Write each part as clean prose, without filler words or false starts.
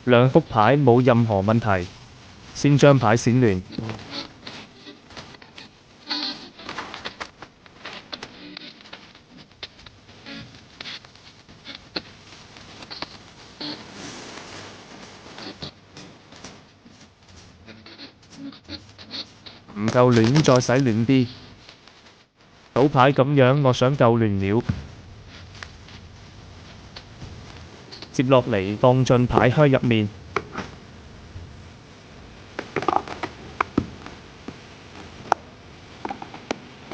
兩幅牌冇任何問題，先將牌閃亂。唔夠亂再洗亂啲。賭牌咁樣我想夠亂了。接落嚟放進牌靴入面。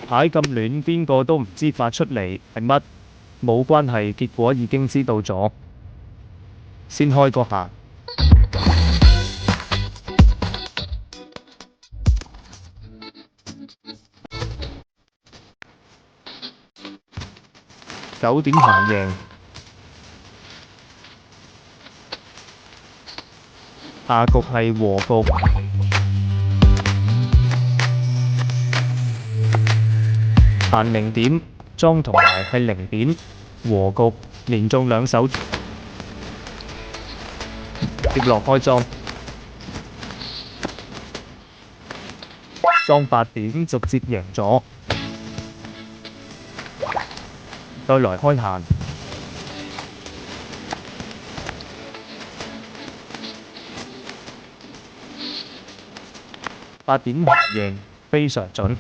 牌咁亂邊個都唔知發出嚟係乜，冇關係，結果已經知道咗。先開個下。9點行贏。下局係和局。限0點，莊同埋係0點，和局，連中2手。接落開莊。莊8點直接贏咗。再來開限。8點贏，非常準。